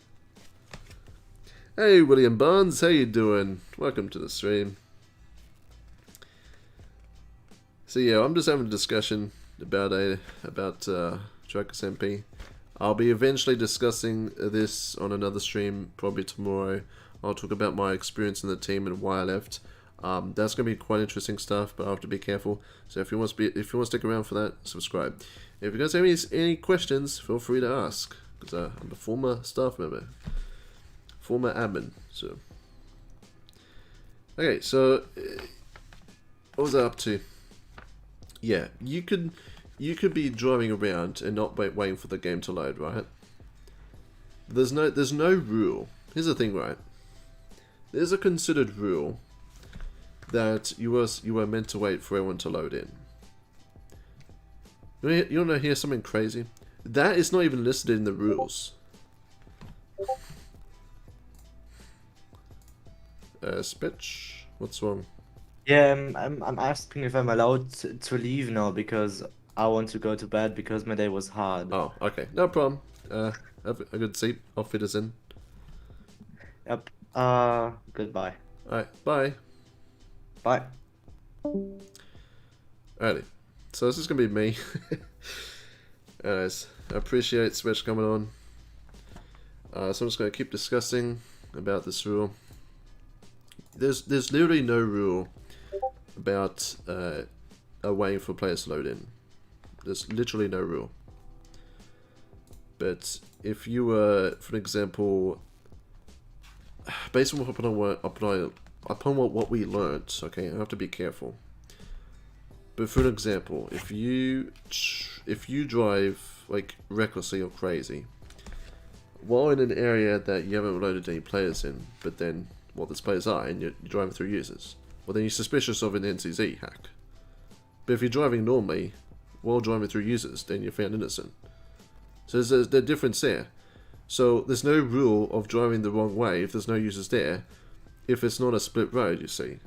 Hey, William Barnes, how you doing? Welcome to the stream. So yeah, I'm just having a discussion about TruckersMP. I'll be eventually discussing this on another stream, probably tomorrow. I'll talk about my experience in the team and why I left. That's gonna be quite interesting stuff, but I have to be careful. So if you want to stick around for that, subscribe. If you guys have any questions, feel free to ask, because I'm a former staff member, former admin. So okay, so what was I up to? Yeah, you could be driving around and not waiting for the game to load, right? There's no rule. Here's the thing, right? There's a considered rule that you were meant to wait for everyone to load in. You want to hear something crazy? That is not even listed in the rules. Spitch, what's wrong? Yeah, I'm asking if I'm allowed to leave now because I want to go to bed because my day was hard. Oh, okay, no problem. Have a good sleep. I'll fit us in. Yep. Goodbye. Alright, bye. Bye. Alrighty, so this is gonna be me. Anyways, I appreciate Switch coming on. So I'm just gonna keep discussing about this rule. There's literally no rule about waiting for players to load in. There's literally no rule. But if you were, for example, based on what we learnt, okay, I have to be careful. But for an example, if you drive like recklessly or crazy while in an area that you haven't loaded any players in, but then there's players are and you're driving through users, well then you're suspicious of an NCZ hack. But if you're driving normally while driving through users, then you're found innocent. So there's a difference there. So there's no rule of driving the wrong way if there's no users there, if it's not a split road, you see.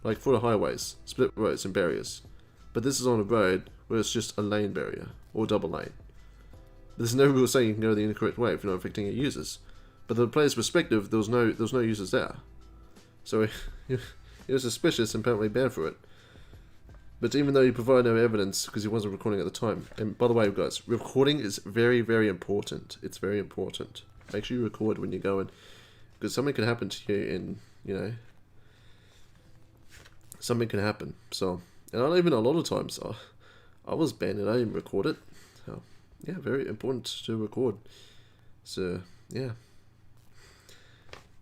Like for the highways, split roads and barriers. But this is on a road where it's just a lane barrier, or double lane. There's no rule saying you can go the incorrect way if you're not affecting your users. But the player's perspective, there was no users there. So he was suspicious and apparently banned for it. But even though he provided no evidence, because he wasn't recording at the time. And by the way, guys, recording is very, very important. It's very important. Make sure you record when you're going, because something can happen to you and, you know, something can happen. So, and I even a lot of times, I was banned and I didn't record it. So, yeah, very important to record. So, yeah.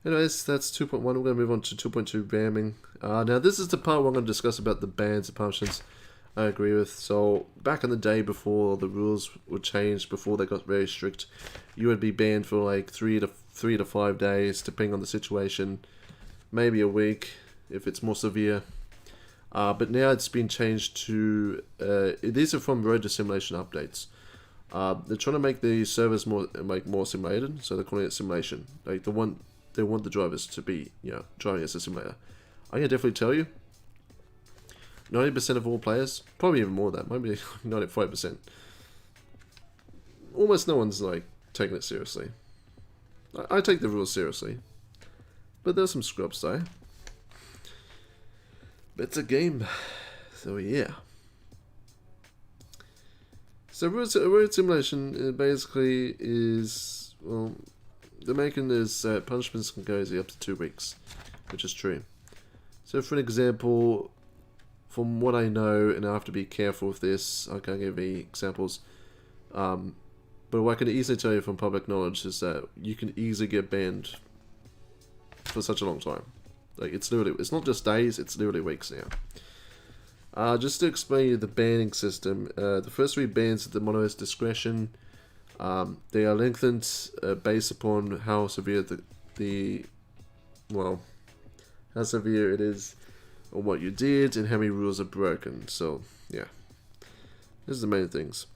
Anyways, that's 2.1. We're going to move on to 2.2 ramming. Now, this is the part where I'm going to discuss about the bans and punishments I agree with. So, back in the day before the rules were changed, before they got very strict, you would be banned for like 3 to 5 days, depending on the situation. Maybe a week, if it's more severe. But now it's been changed to... these are from road to simulation updates. They're trying to make the servers more simulated, so they're calling it simulation. Like they want the drivers to be, you know, driving as a simulator. I can definitely tell you, 90% of all players, probably even more than that, maybe 95%. Almost no one's like taking it seriously. I take the rules seriously. But there's some scrubs though. But it's a game, so yeah. So road simulation basically is, well, the making is punishments can go up to 2 weeks, which is true. So for an example, from what I know, and I have to be careful with this, I can't give any examples, but what I can easily tell you from public knowledge is that you can easily get banned for such a long time. Like, it's not just days, it's literally weeks now. Just to explain you the banning system, the first 3 bans at the moderator's discretion. They are lengthened based upon how severe how severe it is on what you did and how many rules are broken. So, yeah. These are the main things.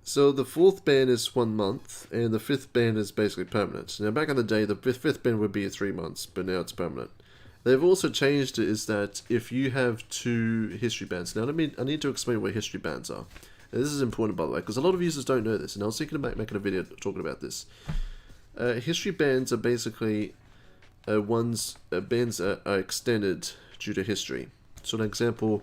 So the 4th ban is 1 month, and the 5th ban is basically permanent. Now back in the day, the 5th ban would be 3 months, but now it's permanent. They've also changed it is that if you have 2 history bans. Now I need to explain what history bans are. Now, this is important, by the way, because a lot of users don't know this, and I was thinking about making a video talking about this. History bans are basically bans are extended due to history. So an example,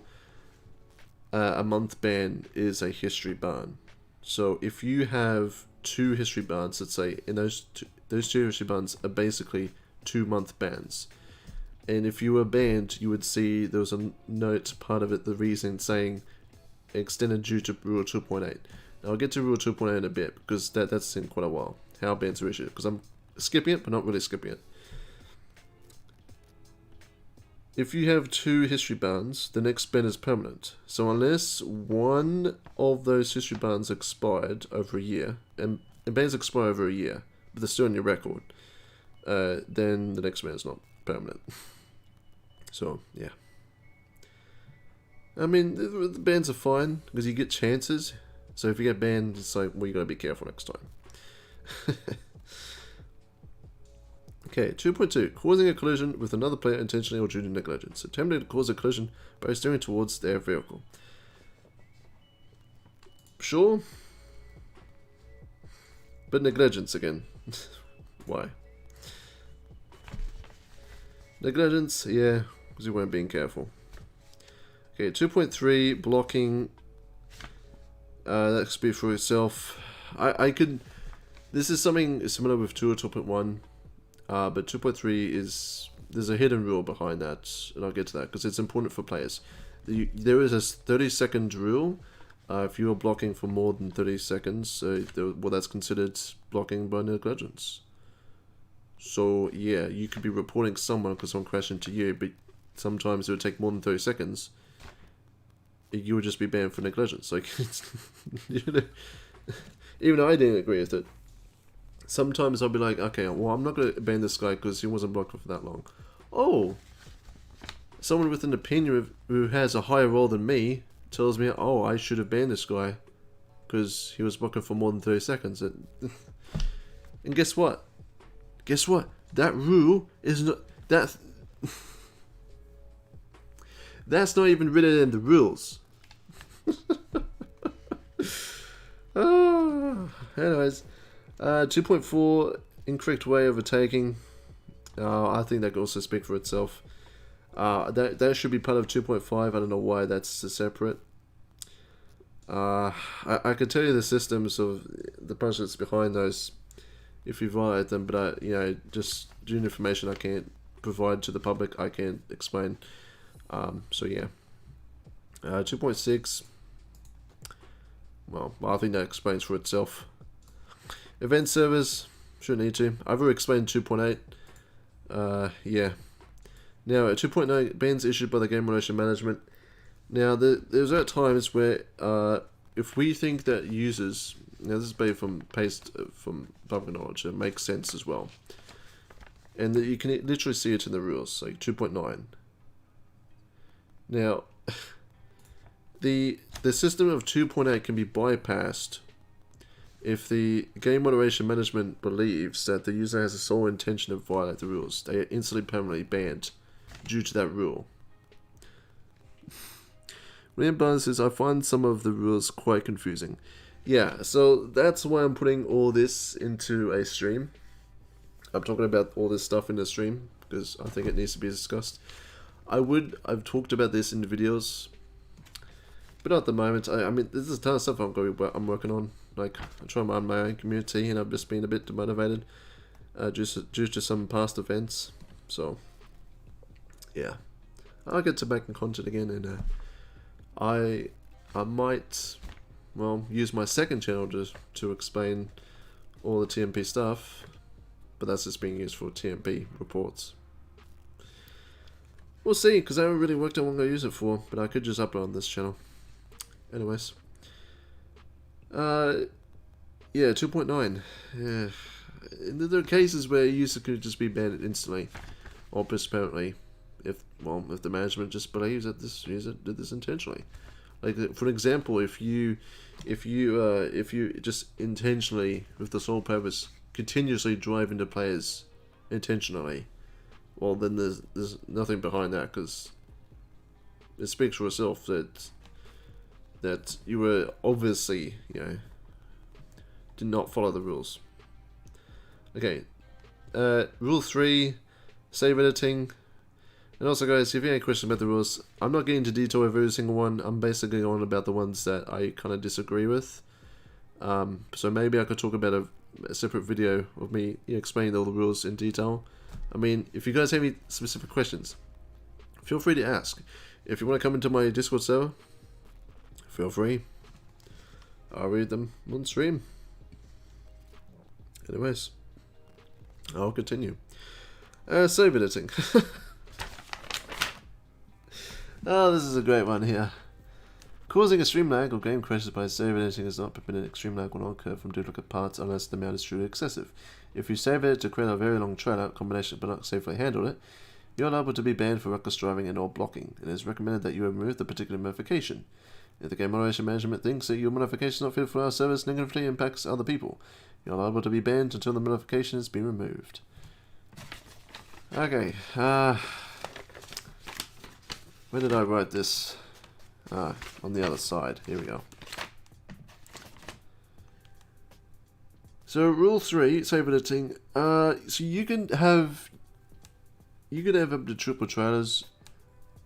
a month ban is a history ban. So if you have 2 history bans, let's say, and those two history bans are basically 2-month bans. And if you were banned, you would see there was a note, part of it, the reason saying extended due to Rule 2.8. Now I'll get to Rule 2.8 in a bit, because that's in quite a while, how bans are issued, because I'm skipping it, but not really skipping it. If you have 2 history bans, the next ban is permanent. So unless one of those history bans expired over a year, and bans expire over a year, but they're still on your record, then the next ban is not permanent. So, yeah. I mean, the bans are fine, because you get chances. So if you get banned, it's like, well, you gotta be careful next time. Okay, 2.2. Causing a collision with another player intentionally or due to negligence. Attempting to cause a collision by steering towards their vehicle. Sure. But negligence again. Why? Negligence, yeah, because you weren't being careful. Okay, 2.3. Blocking. That could speak for itself. I could... This is something similar with 2 or 2.1. But 2.3 is, there's a hidden rule behind that, and I'll get to that, because it's important for players. There is a 30-second rule. If you are blocking for more than 30 seconds, well, that's considered blocking by negligence. So, yeah, you could be reporting someone because someone crashed into you, but sometimes it would take more than 30 seconds. You would just be banned for negligence. Like, you know, even I didn't agree with it. Sometimes I'll be like, okay, well, I'm not going to ban this guy because he wasn't blocked for that long. Oh, someone with an opinion who has a higher role than me tells me, oh, I should have banned this guy because he was blocking for more than 30 seconds. And guess what? Guess what? That rule is not... That's not even written in the rules. Oh, anyways... 2.4, incorrect way of overtaking. I think that could also speak for itself. That should be part of 2.5. I don't know why that's separate. I could tell you the systems of the punishments behind those if you violate them, but you know, just due to information I can't provide to the public, I can't explain. So yeah. 2.6. Well, I think that explains for itself. Event servers, shouldn't need to. I've already explained 2.8. Yeah. Now, 2.9, bans issued by the Game Moderation Management. Now, there's at times where, if we think that users, now this is based from public knowledge, it makes sense as well. And that you can literally see it in the rules, like 2.9. Now, the system of 2.8 can be bypassed if the Game Moderation Management believes that the user has a sole intention to violate the rules. They are instantly permanently banned due to that rule. William Barnes says, I find some of the rules quite confusing. Yeah, so that's why I'm putting all this into a stream. I'm talking about all this stuff in the stream because I think it needs to be discussed. I've talked about this in the videos, but at the moment, I mean, there's a ton of stuff I'm working on. Like, I'm trying to run my own community, and I've just been a bit demotivated due to some past events. So, yeah, I'll get to making content again, and I might, well, use my second channel to explain all the TMP stuff, but that's just being used for TMP reports. We'll see, because I haven't really worked out what I'm going to use it for, but I could just upload on this channel. Anyways. Yeah, 2.9. Yeah. There are cases where a user could just be banned instantly, or permanently, if the management just believes that this user did this intentionally. Like, for example, if you just intentionally, with the sole purpose, continuously drive into players intentionally, well, then there's nothing behind that, because it speaks for itself that you were obviously, did not follow the rules. Okay, rule 3, save editing. And also, guys, if you have any questions about the rules, I'm not getting into detail of every single one. I'm basically on about the ones that I kind of disagree with. So maybe I could talk about a separate video of me explaining all the rules in detail. I mean, if you guys have any specific questions, feel free to ask. If you want to come into my Discord server, feel free. I'll read them on stream. Anyways, I'll continue. Save editing. Oh, this is a great one here. Causing extreme lag or game crashes by save editing is not permitted. Extreme lag will not occur from duplicate parts unless the amount is truly excessive. If you save edit to create a very long trailer combination but not safely handle it, you're liable to be banned for reckless driving and or blocking. It is recommended that you remove the particular modification. If the game moderation management thinks that your modification is not fit for our service negatively impacts other people, you're liable to be banned until the modification has been removed. Okay, where did I write this? On the other side. Here we go. So rule 3, save editing. So you can have up to triple trailers.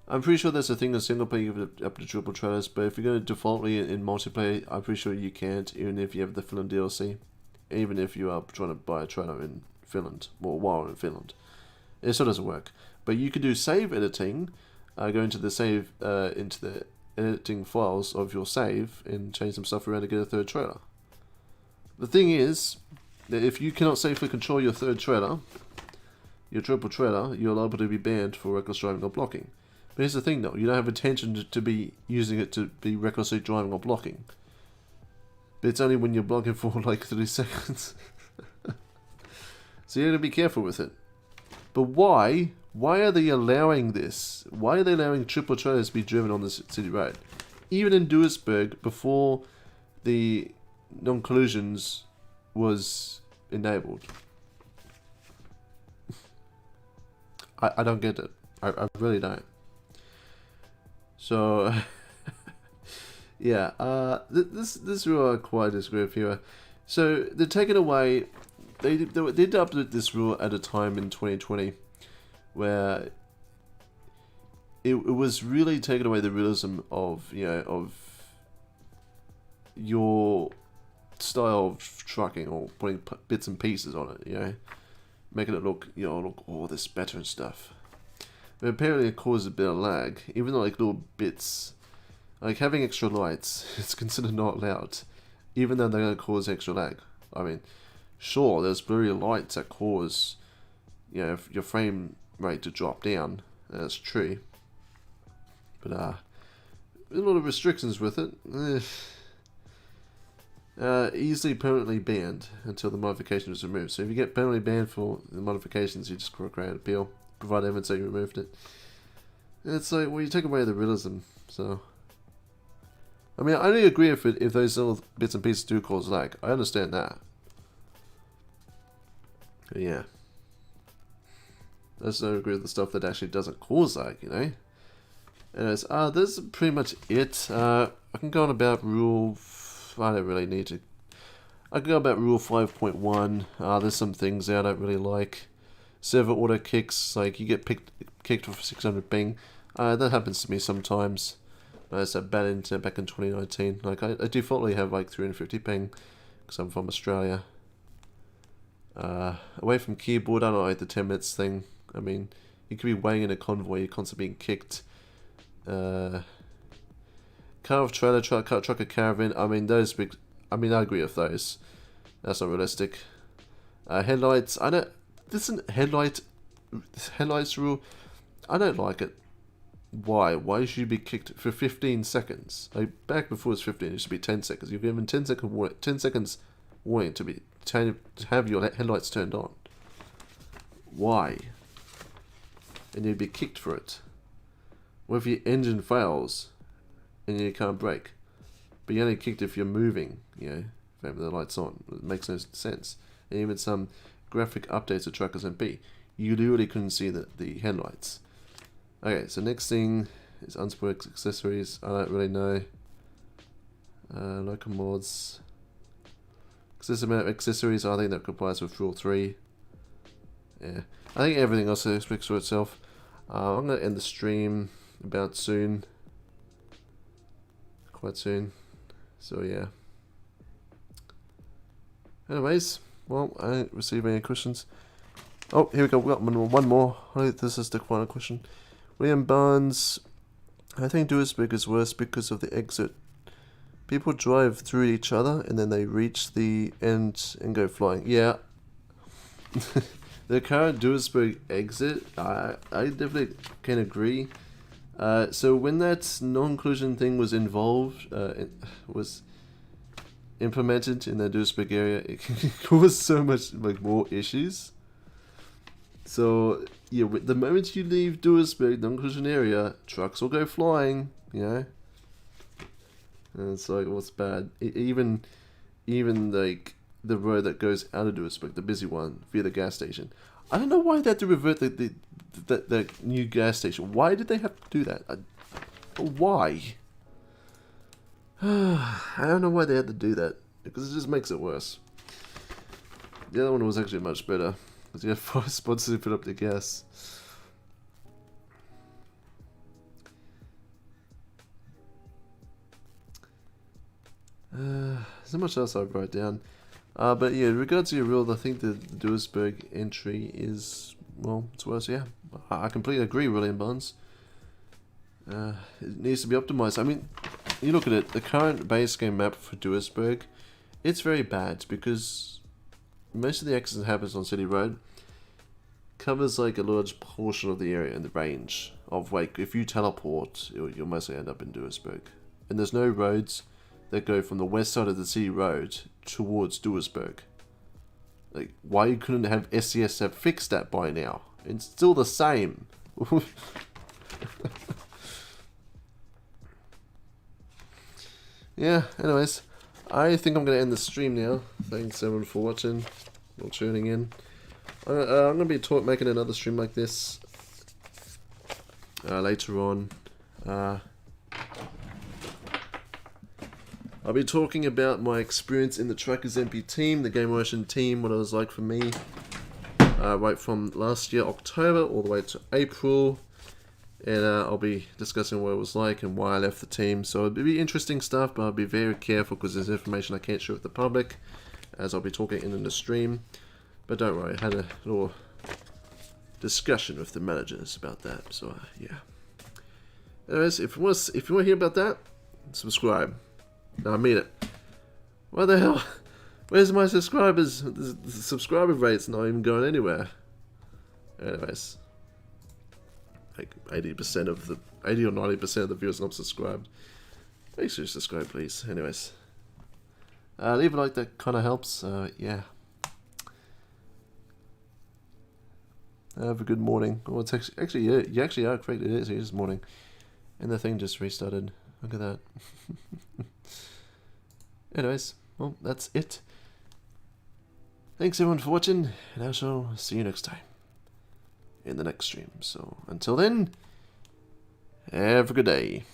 I'm pretty sure that's a thing in single player, you have up to triple trailers, but if you're going to defaultly in multiplayer, I'm pretty sure you can't, even if you have the Finland DLC. Even if you are trying to buy a trailer in Finland, or while in Finland. It still doesn't work. But you can do save editing, go into the editing files of your save and change some stuff around to get a third trailer. The thing is that if you cannot safely control your third trailer, your triple trailer, you're liable to be banned for reckless driving or blocking. But here's the thing though, you don't have intention to be using it to be recklessly driving or blocking. But it's only when you're blocking for like 30 seconds. So you have to be careful with it. But why? Why are they allowing this? Why are they allowing triple trailers to be driven on this city road? Even in Duisburg, before the non-collisions was enabled. I don't get it. I really don't. So, yeah, this rule I quite disagree with here. So, they're taking away, they adopted this rule at a time in 2020 where it was really taking away the realism of, of your style of trucking or putting bits and pieces on it, making it look, oh, this better and stuff. But apparently it causes a bit of lag, even though like little bits, like having extra lights, it's considered not allowed, even though they're going to cause extra lag. I mean, sure, there's blurry lights that cause, your frame rate to drop down, that's true. But, a lot of restrictions with it. Easily permanently banned until the modification is removed. So if you get permanently banned for the modifications, you just create an appeal, provide evidence that you removed it. And it's like, well, you take away the realism, so... I mean, I only agree if those little bits and pieces do cause lag. I understand that. But yeah. I just don't agree with the stuff that actually doesn't cause lag, Anyways, this is pretty much it. I can go on about rule... I don't really need to... I could go about rule 5.1. There's some things there I don't really like. Server auto kicks, like you get kicked for 600 ping. That happens to me sometimes. I just had bad internet back in 2019. Like I defaultly have like 350 ping because I'm from Australia. Away from keyboard, I don't like the 10 minutes thing. I mean, you could be waiting in a convoy, you're constantly being kicked. Car off trailer, trucker caravan. I mean, those big. I mean, I agree with those. That's not realistic. Headlights. I don't. This is headlights rule. I don't like it. Why? Why should you be kicked for 15 seconds? Like back before it was 15, it should be 10 seconds. You're given 10 seconds warning to have your headlights turned on. Why? And you'd be kicked for it. What if your engine fails and you can't brake? But you're only kicked if you're moving, you know, if having the lights on. It makes no sense. And even some graphic updates of TruckersMP, you literally couldn't see the headlights. Okay, so next thing is unspoiled accessories. I don't really know. Local mods. Excessive amount of accessories, I think that complies with rule 3. Yeah, I think everything else speaks for itself. I'm going to end the stream about soon. Quite soon. So yeah. Anyways, well, I didn't receive any questions. Oh, here we go. We got one more. I think this is the final question. William Barnes. I think Duisburg is worse because of the exit. People drive through each other and then they reach the end and go flying. Yeah. The current Duisburg exit, I definitely can agree. So when that non-collision thing was was implemented in the Duisburg area, it caused so much more issues. So yeah, the moment you leave Duisburg non-collision area, trucks will go flying. You know, and it's like what's bad? Even like the road that goes out of Duisburg, the busy one via the gas station. I don't know why they had to revert the new gas station. Why did they have to do that? Why? I don't know why they had to do that, because it just makes it worse. The other one was actually much better, because you had 5 spots to fill up the gas. So much else I wrote down. But yeah, in regards to your rule, I think the Duisburg entry is, well, it's worse, yeah. I completely agree, William Barnes. It needs to be optimized. I mean, you look at it, the current base game map for Duisburg, it's very bad because most of the accident happens on City Road. Covers like a large portion of the area in the range of like, if you teleport, you'll mostly end up in Duisburg. And there's no roads that go from the west side of the city road towards Duisburg. Like, why couldn't have SCS have fixed that by now? It's still the same. Yeah, anyways, I think I'm going to end the stream now. Thanks everyone for watching or tuning in. I'm going to be making another stream like this later on. I'll be talking about my experience in the TruckersMP team, the Game Moderation team, what it was like for me, right from last year, October, all the way to April, and I'll be discussing what it was like and why I left the team. So it'll be interesting stuff, but I'll be very careful because there's information I can't share with the public, as I'll be talking in the stream. But don't worry, I had a little discussion with the managers about that, so yeah. Anyways, if you want to hear about that, subscribe. No, I mean it. What the hell? Where's my subscribers? The subscriber rate's not even going anywhere. Anyways, like 80% of the 80 or 90% of the viewers not subscribed. Make sure you subscribe, please. Anyways, leave a like, that kind of helps. Yeah. Have a good morning. Well, it's actually yeah, you actually are correct. It is morning, and the thing just restarted. Look at that. Anyways, well, that's it. Thanks everyone for watching, and I shall see you next time in the next stream. So until then, have a good day.